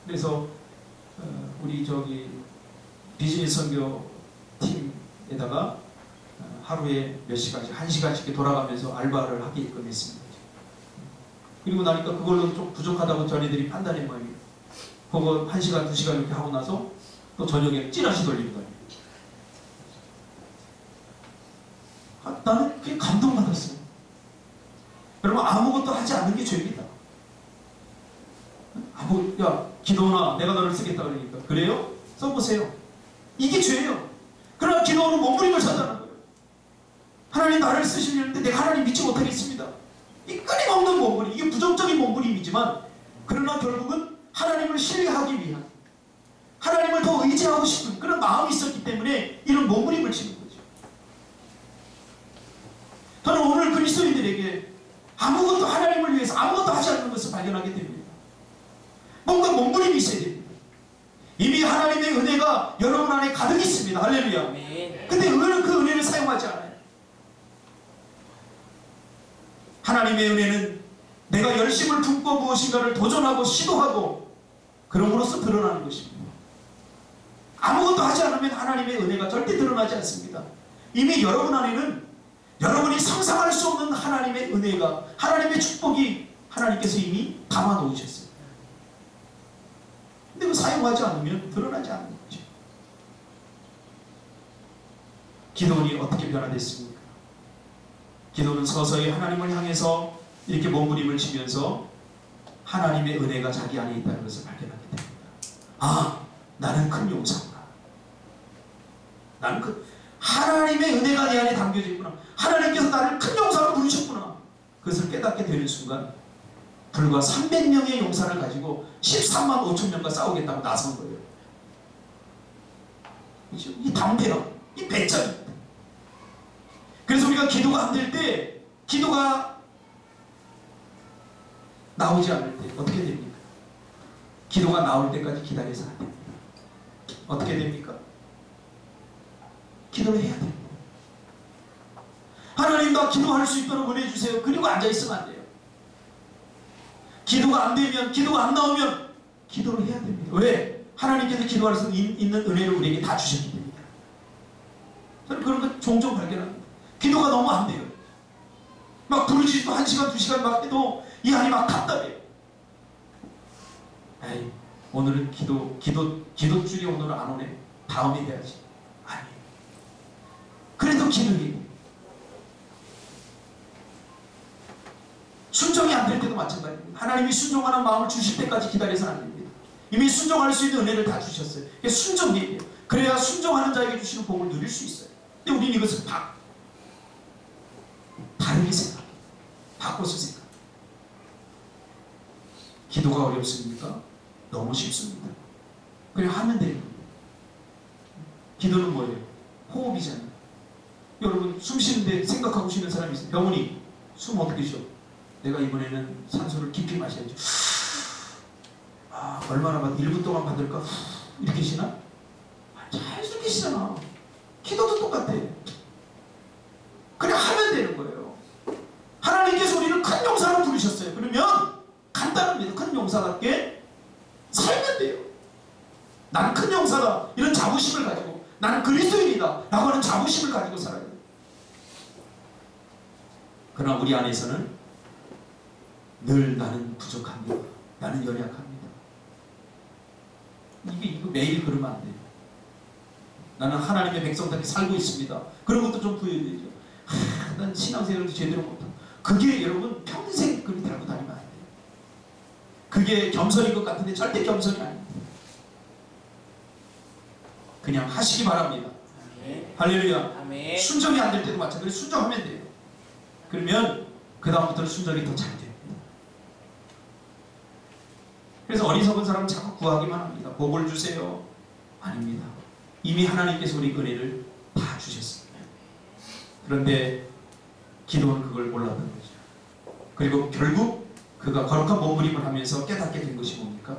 그래서 우리 저기 비즈니스 선교 팀에다가 하루에 몇 시간씩, 1시간씩 돌아가면서 알바를 하게끔 했습니다. 그리고 나니까 그걸로 좀 부족하다고 저희들이 판단한 거예요. 그거 1시간, 2시간 이렇게 하고 나서 또 저녁에 찌라시 돌리고 다니고. 나는 그게 감동받았어요. 여러분, 아무것도 하지 않는 게 죄입니다. 야, 기도나 내가 너를 쓰겠다 그러니까. 그래요? 써보세요. 이게 죄예요. 그러나 기도는 몸부림을 찾아는 거예요. 하나님 나를 쓰시려는데 내가 하나님 믿지 못하겠습니다. 이 끊임없는 몸부림, 이게 부정적인 몸부림이지만 그러나 결국은 하나님을 신뢰하기 위한, 하나님을 더 의지하고 싶은 그런 마음이 있었기 때문에 이런 몸부림을 치는 거죠. 저는 오늘 그리스도인들에게 아무것도 하나님을 위해서 아무것도 하지 않는 것을 발견하게 됩니다. 뭔가 몸부림이 있어야 됩니다. 이미 하나님의 은혜가 여러분 안에 가득 있습니다. 할렐루야. 근데 그 은혜를 사용하지 않아요. 하나님의 은혜는 내가 열심을 품고 무엇인가를 도전하고 시도하고 그럼으로써 드러나는 것입니다. 아무것도 하지 않으면 하나님의 은혜가 절대 드러나지 않습니다. 이미 여러분 안에는 여러분이 상상할 수 없는 하나님의 은혜가, 하나님의 축복이 하나님께서 이미 담아 놓으셨어요. 근데 그 사용하지 않으면 드러나지 않는 거죠. 기도원이 어떻게 변화됐습니까? 기도는 서서히 하나님을 향해서 이렇게 몸부림을 치면서 하나님의 은혜가 자기 안에 있다는 것을 발견하게 됩니다. 아, 나는 큰 용사구나. 나는 하나님의 은혜가 내 안에 담겨져 있구나. 하나님께서 나를 큰 용사로 부르셨구나. 그것을 깨닫게 되는 순간 불과 300명의 용사를 가지고 13만 5천 명과 싸우겠다고 나선 거예요. 이 담대함, 이 배짱입니다. 그래서 우리가 기도가 안 될 때, 기도가 나오지 않을 때 어떻게 됩니까? 기도가 나올 때까지 기다려서 안 됩니다. 어떻게 됩니까? 기도를 해야 됩니다. 하나님, 나 기도할 수 있도록 은혜 주세요. 그리고 앉아있으면 안 돼요. 기도가 안 되면, 기도가 안 나오면 기도를 해야 됩니다. 왜? 하나님께서 기도할 수 있는 은혜를 우리에게 다 주셨기 때문에. 저는 그런 거 종종 발견합니다. 기도가 너무 안 돼요. 막 부르짖도 1시간, 2시간 막 해도 이 안이 막 답답해요. 에이, 오늘은 기도줄이 오늘은 안 오네. 다음에 해야지. 아니에요. 그래도 기도해요. 순종이 안 될 때도 마찬가지입니다. 하나님이 순종하는 마음을 주실 때까지 기다려서는 안 됩니다. 이미 순종할 수 있는 은혜를 다 주셨어요. 순종해야 돼요. 그래야 순종하는 자에게 주시는 복을 누릴 수 있어요. 근데 우리는 이것을 다르게 생각해요. 바꿔서 생각해요. 기도가 어렵습니까? 너무 쉽습니다. 그냥 하면 돼요. 기도는 뭐예요? 호흡이잖아요. 여러분 숨 쉬는데 생각하고 쉬는 사람이 있어요. 병원이 숨 어떻게 쉬어? 내가 이번에는 산소를 깊이 마셔야지. 얼마나 1분 동안 받을까? 이렇게 쉬나? 잘 숨기시잖아. 기도도 똑같아. 그냥 하면 되는 거예요. 하나님께서 우리를 큰 용사로 부르셨어요. 그러면 간단합니다. 큰 용사답게 살면 돼요. 난 큰 용사다. 이런 자부심을 가지고 나는 그리스도인이다 라고 하는 자부심을 가지고 살아야 돼요. 그러나 우리 안에서는 늘 나는 부족합니다. 나는 연약합니다. 이거 매일 그러면 안 돼요. 나는 하나님의 백성답게 살고 있습니다. 그런 것도 좀 부여해야죠. 난 신앙생활도 제대로 못하고. 그게 여러분 평생 그렇게 달고 다니면 안 돼요. 그게 겸손인 것 같은데 절대 겸손이 아닙니다. 그냥 하시기 바랍니다. 아멘. 할렐루야. 아멘. 순종이 안 될 때도 마찬가지로 순종하면 돼요. 그러면 그 다음부터는 순종이 더 잘 됩니다. 그래서 어리석은 사람은 자꾸 구하기만 합니다. 복을 주세요. 아닙니다. 이미 하나님께서 우리 은혜를 다 주셨습니다. 그런데 기도는 그걸 몰랐던 거죠. 그리고 결국 그가 거룩한 몸부림을 하면서 깨닫게 된 것이 뭡니까?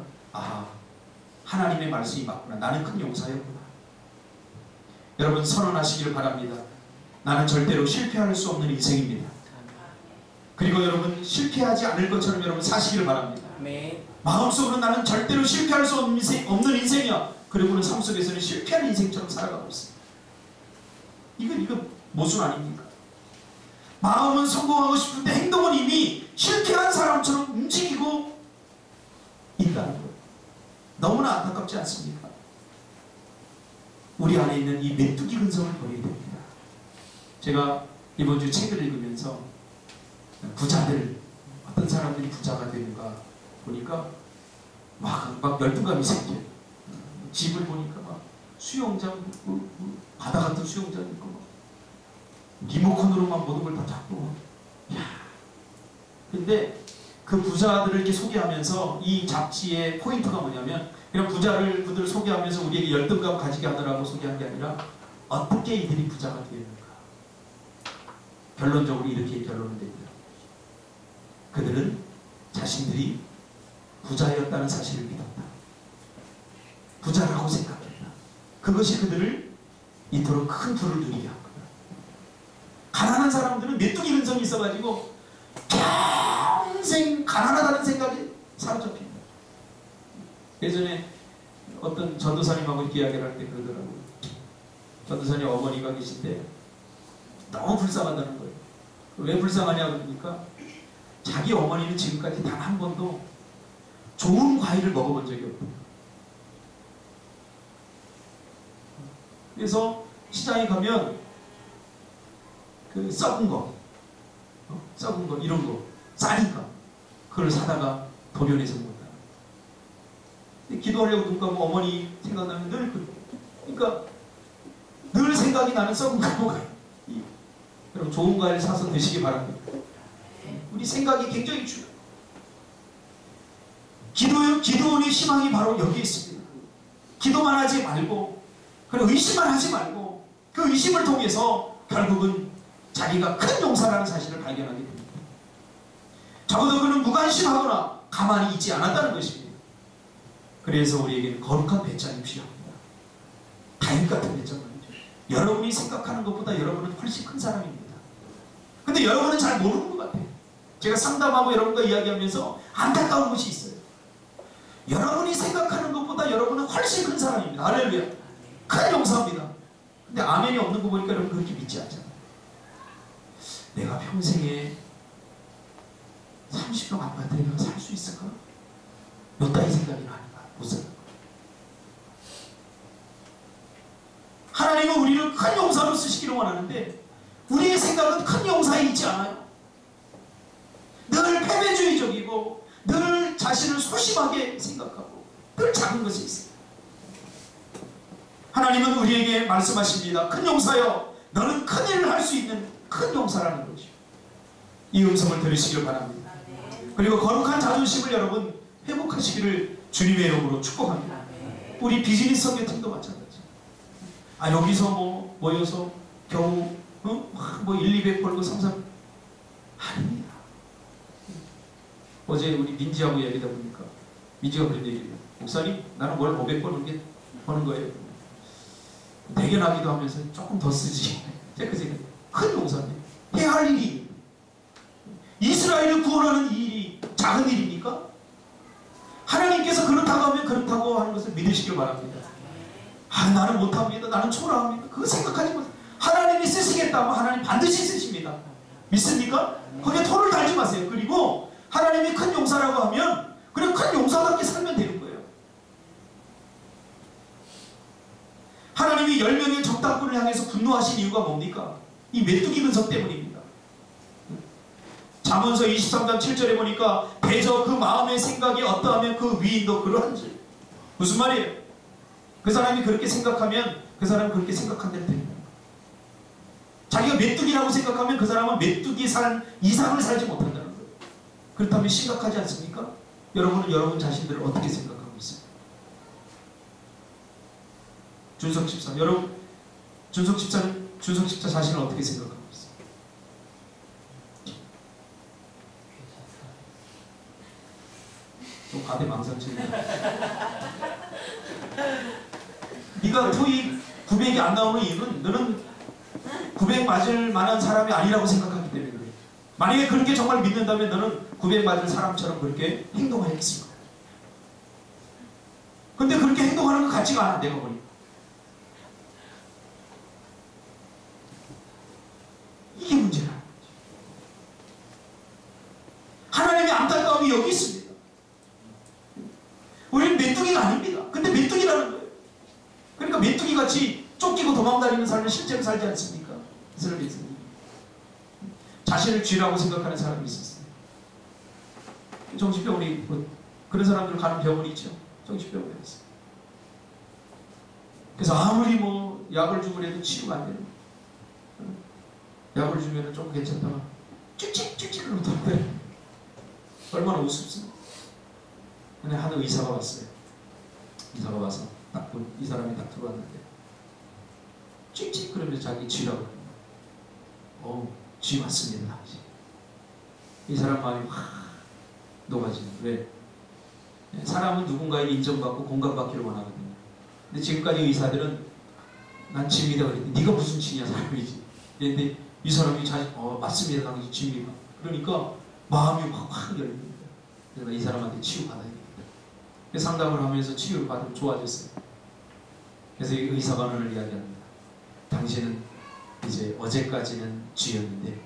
하나님의 말씀이 맞구나. 나는 큰 용사였구나. 여러분 선언하시기를 바랍니다. 나는 절대로 실패할 수 없는 인생입니다. 그리고 여러분 실패하지 않을 것처럼 여러분 사시기를 바랍니다. 아멘. 마음속으로 나는 절대로 실패할 수 없는 인생이야. 그리고는 삶 속에서는 실패한 인생처럼 살아가고 있습니다. 이건 모순 아닙니까? 마음은 성공하고 싶은데 행동은 이미 실패한 사람처럼 움직이고 있다는 거예요. 너무나 안타깝지 않습니까? 우리 안에 있는 이 메뚜기 근성을 버려야 됩니다. 제가 이번 주 책을 읽으면서 부자들, 어떤 사람들이 부자가 되는가 보니까 막 열등감이 생겨요. 집을 보니까 막 수영장 있고 바다 같은 수영장 있고 막 리모컨으로만 모든 걸 다 잡고. 근데 그 부자들을 이렇게 소개하면서 이 잡지의 포인트가 뭐냐면 그냥 부자들을 소개하면서 우리에게 열등감 가지게 하느라고 소개한 게 아니라 어떻게 이들이 부자가 되었는가. 결론적으로 이렇게 결론을 냅니다. 그들은 자신들이 부자였다는 사실을 믿었다. 부자라고 생각했다. 그것이 그들을 이토록 큰 부를 누리게 한 거다. 가난한 사람들은 메뚜기 근성이 있어가지고 평생 가난하다는 생각이 사로잡힙니다. 예전에 어떤 전도사님하고 이렇게 이야기를 할 때 그러더라고요. 전도사님 어머니가 계신데 너무 불쌍하다는 거예요. 왜 불쌍하냐 그러니까 자기 어머니는 지금까지 단 한 번도 좋은 과일을 먹어본 적이 없대요. 그래서 시장에 가면 그 썩은 거 이런 거 싸니까 그걸 사다가 도련해서 먹는다. 기도하려고 눈 감고 어머니 생각나면 늘 그러니까 늘 생각이 나는 썩은 거. 여러분 좋은 과일 사서 드시기 바랍니다. 우리 생각이 굉장히 중요해요. 기도원의 희망이 바로 여기 있습니다. 기도만 하지 말고 그리고 의심만 하지 말고 그 의심을 통해서 결국은 자기가 큰 용사라는 사실을 발견하게 됩니다. 적어도 그는 무관심하거나 가만히 있지 않았다는 것입니다. 그래서 우리에게는 거룩한 배짱이 필요합니다. 다윗 같은 배짱 말이죠. 여러분이 생각하는 것보다 여러분은 훨씬 큰 사람입니다. 근데 여러분은 잘 모르는 것 같아요. 제가 상담하고 여러분과 이야기하면서 안타까운 것이 있어요. 여러분이 생각하는 것보다 여러분은 훨씬 큰 사람입니다. 할렐루야. 큰 용사입니다. 근데 아멘이 없는 거 보니까 여러분 그렇게 믿지 않잖아요. 내가 평생에 30평 아파트에 내가 살 수 있을까? 몇 따위 생각이 나니까 못 살아. 하나님은 우리를 큰 용사로 쓰시기를 원하는데 우리의 생각은 큰 용사에 있지 않아요. 늘 패배주의적이고 늘 자신을 소심하게 생각하고 늘 작은 것이 있어요. 하나님은 우리에게 말씀하십니다. 큰 용사여 너는 큰 일을 할 수 있는 큰 용사라는 거죠. 이 음성을 들으시길 바랍니다. 그리고 거룩한 자존심을 여러분 회복하시기를 주님의 이름으로 축복합니다. 우리 비즈니스 선교팀도 마찬가지예요. 여기서 모여서 겨우 1, 200 벌고 3, 4 아닙니다. 어제 우리 민지하고 얘기하다 보니까 민지가 그런 얘기예요. 목사님, 나는 월 500번 버는 거예요. 대견하기도 하면서 조금 더 쓰지. 제가 그 생각, 큰 용사인데 해야 할 일이, 이스라엘을 구원하는 이 일이 작은 일입니까? 하나님께서 그렇다고 하면 그렇다고 하는 것을 믿으시길 바랍니다. 나는 못합니다. 나는 초라합니다. 그거 생각하지 마세요. 하나님이 쓰시겠다면 하나님 반드시 쓰십니다. 믿습니까? 거기에 토를 달지 마세요. 그리고 하나님이 큰 용사라고 하면 그냥 큰 용사답게 살면 되는 거예요. 하나님이 10명의 적당꾼을 향해서 분노하신 이유가 뭡니까? 이 메뚜기 근성 때문입니다. 잠언서 23장 7절에 보니까 대저 그 마음의 생각이 어떠하면 그 위인도 그러한지. 무슨 말이에요? 그 사람이 그렇게 생각하면 그 사람은 그렇게 생각한 대로 됩니다. 자기가 메뚜기라고 생각하면 그 사람은 메뚜기 살 이상을 살지 못한다는 거예요. 그렇다면 심각하지 않습니까? 여러분은 여러분 자신들을 어떻게 생각하고 있어요? 준석 집사, 여러분 준석 집사 자신을 어떻게 생각하고 있어요? 좀 가대망상치네. 네가 토익 900이 안 나오는 이유는 너는 900 맞을 만한 사람이 아니라고 생각하기 때문에 그래. 만약에 그렇게 정말 믿는다면 너는 900 맞을 사람처럼 그렇게 행동하겠습니다. 근데 그렇게 행동하는 것 같지가 않아, 내가 보니까. 이게 문제라. 하나님의 안타까움이 여기 있습니다. 우리는 메뚜기가 아닙니다. 근데 메뚜기라는 거예요. 그러니까 메뚜기같이 쫓기고 도망다니는 삶을 실제로 살지 않습니까? 이스라엘 백성이. 자신을 쥐라고 생각하는 사람이 있었어요. 정신병원이, 그런 사람들 가는 병원이 있죠. 정신병원에 있어요. 그래서 아무리 뭐 약을 주고 해도 치료가 안 되는 거예요. 약을 주면 조금 괜찮다가 찍찍찍찍 그러던데 얼마나 우습습니까? 근데 한 의사가 왔어요. 의사가 와서 딱 이 사람이 딱 들어왔는데 찍찍 그러면서 자기 쥐라고 쥐 맞습니다. 이 사람 마음이 확 녹아지는. 왜? 사람은 누군가에게 인정받고 공감받기를 원하거든요. 근데 지금까지 의사들은 난 쥐입니다 그랬는데 네가 무슨 쥐냐 사람이지. 그런데 이 사람이 맞습니다 당신 쥐입니다. 그러니까 마음이 확 열립니다. 그래서 이 사람한테 치유받아야 됩니다. 그래서 상담을 하면서 치유를 받으면 좋아졌어요. 그래서 의사관원을 이야기합니다. 당신은 이제 어제까지는 쥐였는데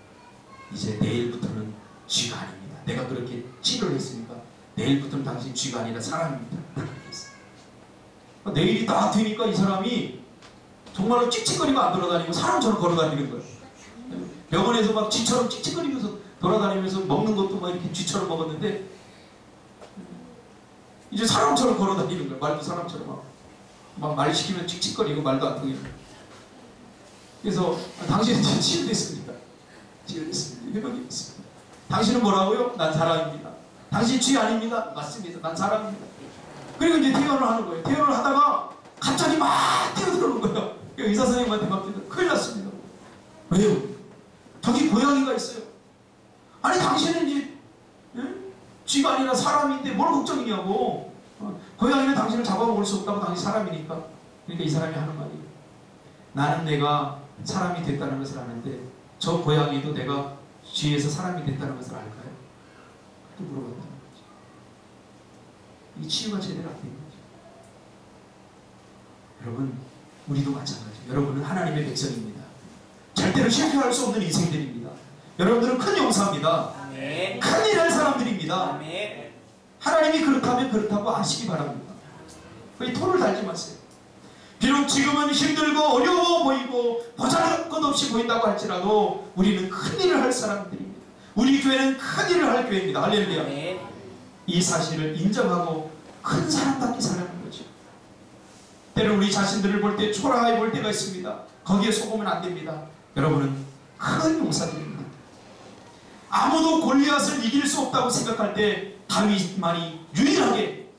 이제 내일부터는 쥐가 아닙니다. 내가 그렇게 치료를 했으니까 내일부터는 당신 쥐가 아니라 사람입니다. 내일이 딱 되니까 이 사람이 정말로 찝찝거리고 안 돌아다니고 사람처럼 걸어다니는 거예요. 병원에서 막 쥐처럼 찝찝거리면서 돌아다니면서 먹는 것도 막 이렇게 쥐처럼 먹었는데 이제 사람처럼 걸어다니는 거예요. 말도 사람처럼 막 말 시키면 칙칙거리고 말도 안 통해요. 그래서 당신은 이제 치유됐습니다. 치유됐습니다. 회복이 됐습니다. 당신은 뭐라고요? 난 사람입니다. 당신 쥐 아닙니다. 맞습니다. 난 사람입니다. 그리고 이제 퇴원을 하는 거예요. 퇴원을 하다가 갑자기 막 뛰어들어오는 거예요. 의사 선생님한테 막 뛰어들어. 큰일 났습니다. 왜요? 저기 고양이가 있어요. 아니 당신은 이제 쥐가 아니라 사람인데 뭘 걱정이냐고. 고양이는 당신을 잡아먹을 수 없다고. 당신 사람이니까. 그러니까 이 사람이 하는 말이, 나는 내가 사람이 됐다는 것을 아는데 저 고양이도 내가 쥐에서 사람이 됐다는 것을 알까요? 또 물어봤다는 거죠. 이 치유가 제대로 안 된 거죠. 여러분, 우리도 마찬가지예요. 여러분은 하나님의 백성입니다. 절대로 실패할 수 없는 인생들입니다. 여러분들은 큰 용사입니다. 아멘. 큰일 할 사람들입니다. 아멘. 하나님이 그렇다면 그렇다고 아시기 바랍니다. 거의 토를 달지 마세요. 비록 지금은 힘들고 어려워 보이고 보잘것없이 보인다고 할지라도 우리는 큰일을 할 사람들입니다. 우리 교회는 큰일을 할 교회입니다. 할렐루야. 아멘. 이 사실을 인정하고 큰 사람답게 살아가는 거죠. 때로는 우리 자신들을 볼 때 초라하게 볼 때가 있습니다. 거기에 속으면 안 됩니다. 여러분은 큰 용사들입니다. 아무도 골리앗을 이길 수 없다고 생각할 때 다윗만이 유일하게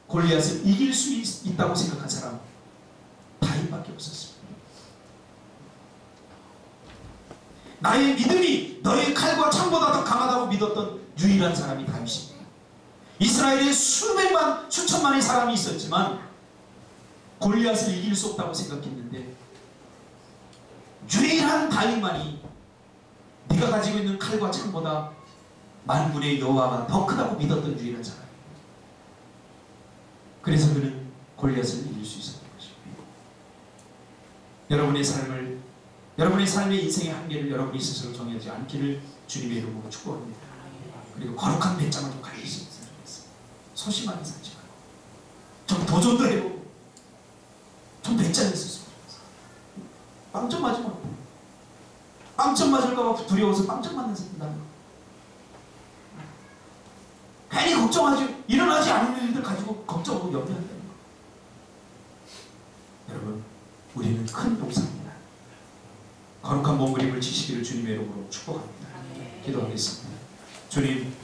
골리앗을 이길 수 있다고 생각한 사람 다윗밖에 없었습니다. 나의 믿음이 너의 칼과 창보다 더 강하다고 믿었던 유일한 사람이 다윗입니다. 이스라엘에 수백만 수천만의 사람이 있었지만 골리앗을 이길 수 없다고 생각했는데 유일한 다윗만이 네가 가지고 있는 칼과 창보다 만군의 여호와가 더 크다고 믿었던 유일한 사람이에요. 그래서 그는 골리앗을 이길 수 있었던 것입니다. 여러분의 삶의 인생의 한계를 여러분이 스스로 정하지 않기를 주님의 이름으로 축복합니다. 그리고 거룩한 배짱을 좀 가질 수 있는 사람이 있어요. 소심하게 살지 말고 좀 도전도 해보고 좀 배짱이 있었으면 좋겠어요. 빵점 맞으면 어때요? 빵점 맞을까봐 두려워서 빵점 맞는 사람이다. 괜히 걱정하지, 일어나지 않은 일들 가지고 걱정하고 염려한다는 거. 여러분, 우리는 큰 용사입니다. 거룩한 몸부림을 지시기를 주님의 이름으로 축복합니다. 기도하겠습니다. 주님,